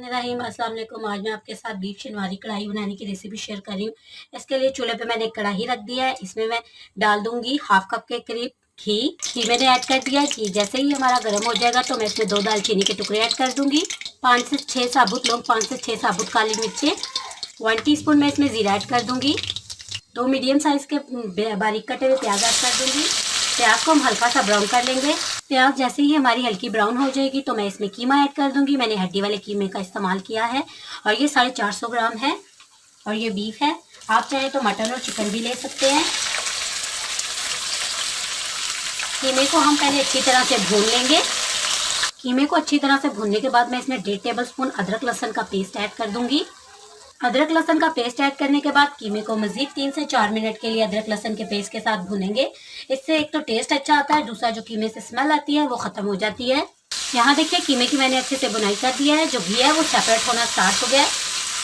रहीम अस्सलाम वालेकुम। आज मैं आपके साथ बीफ शनवारी कढ़ाई बनाने की रेसिपी शेयर कर रही हूँ। इसके लिए चूल्हे पे मैंने एक कढ़ाई रख दिया है। इसमें मैं डाल दूंगी हाफ कप के करीब घी मैंने ऐड कर दिया है। घी जैसे ही हमारा गर्म हो जाएगा तो मैं इसमें 2 दालचीनी के टुकड़े ऐड कर दूंगी, 5 से 6 साबुत लौंग, 5 से 6 साबुत काली मिर्चें, 1 टीस्पून मैं इसमें जीरा ऐड कर दूंगी, 2 मीडियम साइज के बारीक कटे हुए प्याज ऐड कर दूंगी। प्याज को हम हल्का सा ब्राउन कर लेंगे। प्याज जैसे ही हमारी हल्की ब्राउन हो जाएगी तो मैं इसमें कीमा ऐड कर दूंगी। मैंने हड्डी वाले कीमे का इस्तेमाल किया है और ये 450 ग्राम है और ये बीफ है। आप चाहे तो मटन और चिकन भी ले सकते हैं। कीमे को हम पहले अच्छी तरह से भून लेंगे। कीमे को अच्छी तरह से भूनने के बाद मैं इसमें 1.5 टेबलस्पून अदरक लहसुन का पेस्ट ऐड कर दूंगी। अदरक लहसुन का पेस्ट ऐड करने के बाद कीमे को मजीद 3 से 4 मिनट के लिए अदरक लहसुन के पेस्ट के साथ भूनेंगे। इससे एक तो टेस्ट अच्छा आता है, दूसरा जो कीमे से स्मेल आती है वो खत्म हो जाती है। यहाँ देखिए कीमे की मैंने अच्छे से बुनाई कर दिया है। जो घी है वो सेपरेट होना स्टार्ट हो गया है।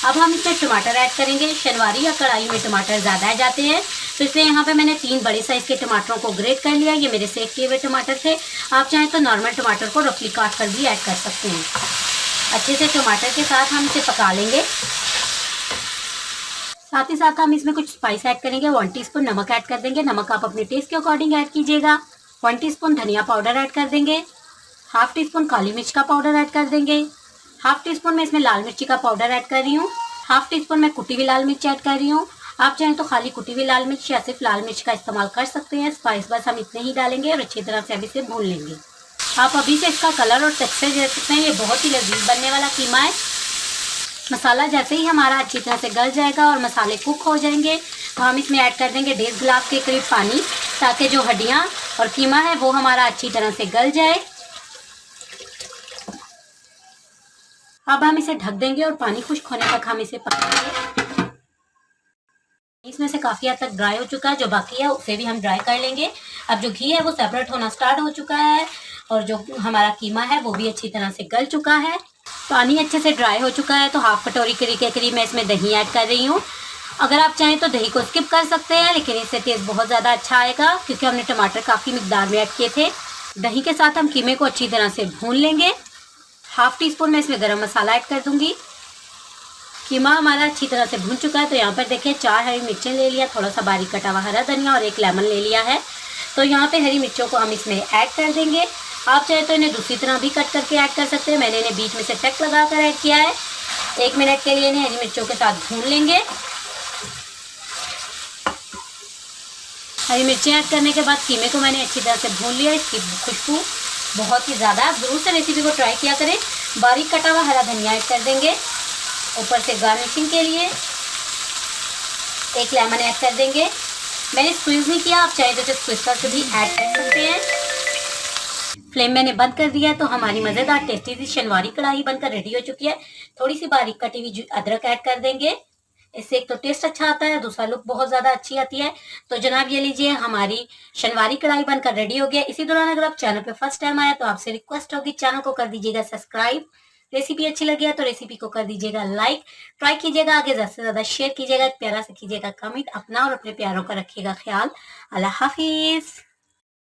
अब हम इसमें टमाटर ऐड करेंगे। शनवारी या कढ़ाई में टमाटर ज़्यादा आ जाते हैं तो इसलिए यहाँ पे मैंने 3 बड़े साइज़ के टमाटरों को ग्रेट कर लिया। ये मेरे सेक किए हुए टमाटर थे। आप चाहें तो नॉर्मल टमाटर को रफली काट कर भी ऐड कर सकते हैं। अच्छे से टमाटर के साथ हम इसे पका लेंगे। साथ ही साथ हम इसमें कुछ स्पाइस ऐड करेंगे। 1 टीस्पून नमक ऐड कर देंगे। नमक आप अपने टेस्ट के अकॉर्डिंग ऐड कीजिएगा। 1 टीस्पून धनिया पाउडर ऐड कर देंगे। हाफ टीस्पून काली मिर्च का पाउडर ऐड कर देंगे। हाफ टीस्पून मैं इसमें लाल मिर्ची का पाउडर ऐड कर रही हूँ। हाफ टीस्पून मैं कुटी हुई लाल मिर्च ऐड कर रही हूँ। आप चाहें तो खाली कुटी हुई लाल मिर्च या सिर्फ लाल मिर्च का इस्तेमाल कर सकते हैं। स्पाइस बस हम इतने ही डालेंगे और अच्छी तरह से अभी से भून लेंगे। आप अभी से इसका कलर और टेक्सचर देख सकते हैं। ये बहुत ही लजीज बनने वाला कीमा है। मसाला जैसे ही हमारा अच्छी तरह से गल जाएगा और मसाले कुक हो जाएंगे तो हम इसमें ऐड कर देंगे 1.5 गिलास के करीब पानी, ताकि जो हड्डियां और कीमा है वो हमारा अच्छी तरह से गल जाए। अब हम इसे ढक देंगे और पानी खुश्क होने तक हम इसे पकाएंगे। इसमें से काफ़ी हद तक ड्राई हो चुका है। जो बाकी है उसे भी हम ड्राई कर लेंगे। अब जो घी है वो सेपरेट होना स्टार्ट हो चुका है और जो हमारा कीमा है वो भी अच्छी तरह से गल चुका है। पानी अच्छे से ड्राई हो चुका है तो हाफ कटोरी के करीब मैं इसमें दही ऐड कर रही हूँ। अगर आप चाहें तो दही को स्किप कर सकते हैं, लेकिन इससे टेस्ट बहुत ज़्यादा अच्छा आएगा क्योंकि हमने टमाटर काफ़ी मिकदार में ऐड किए थे। दही के साथ हम कीमे को अच्छी तरह से भून लेंगे। हाफ टीस्पून मैं इसमें गरम मसाला ऐड कर दूंगी। कीमा हमारा अच्छी तरह से भून चुका है तो यहाँ पर देखिए 4 हरी मिर्चें ले लिया, थोड़ा सा बारीक कटा हुआ हरा धनिया और 1 लेमन ले लिया है। तो यहाँ पे हरी मिर्चों को हम इसमें ऐड कर देंगे। आप चाहे तो इन्हें दूसरी तरह भी कट करके ऐड कर सकते हैं। मैंने इन्हें बीच में से टक लगा कर ऐड किया है। 1 मिनट के लिए इन्हें हरी मिर्चों के साथ भून लेंगे। हरी मिर्चें ऐड करने के बाद कीमे को मैंने अच्छी तरह से भून लिया। इसकी खुशबू बहुत ही ज़्यादा, आप ज़रूर से रेसिपी को ट्राई किया करें। बारीक कटा हुआ हरा धनिया ऐड कर देंगे। ऊपर से गार्निशिंग के लिए 1 लेमन ऐड कर देंगे। मैंने स्क्वीज़ नहीं किया, आप चाहे तो स्क्वीज़ करके भी ऐड कर सकते हैं। फ्लेम मैंने बंद कर दिया तो हमारी मज़ेदार टेस्टी सी शनवारी कढ़ाई बनकर रेडी हो चुकी है। थोड़ी सी बारीक कटी हुई अदरक ऐड कर देंगे। इससे एक तो टेस्ट अच्छा आता है, दूसरा लुक बहुत ज़्यादा अच्छी आती है। तो जनाब ये लीजिए हमारी शनवारी कढ़ाई बनकर रेडी हो गया। इसी दौरान अगर आप चैनल पे फर्स्ट टाइम आया तो आपसे रिक्वेस्ट होगी चैनल को कर दीजिएगा सब्सक्राइब। रेसिपी अच्छी लगी है तो रेसिपी को कर दीजिएगा लाइक, ट्राई कीजिएगा, आगे ज़्यादा से ज़्यादा शेयर कीजिएगा, प्यारा से कीजिएगा कमेंट। अपना और अपने प्यारों का रखिएगा ख्याल। अल्लाह हाफिज़।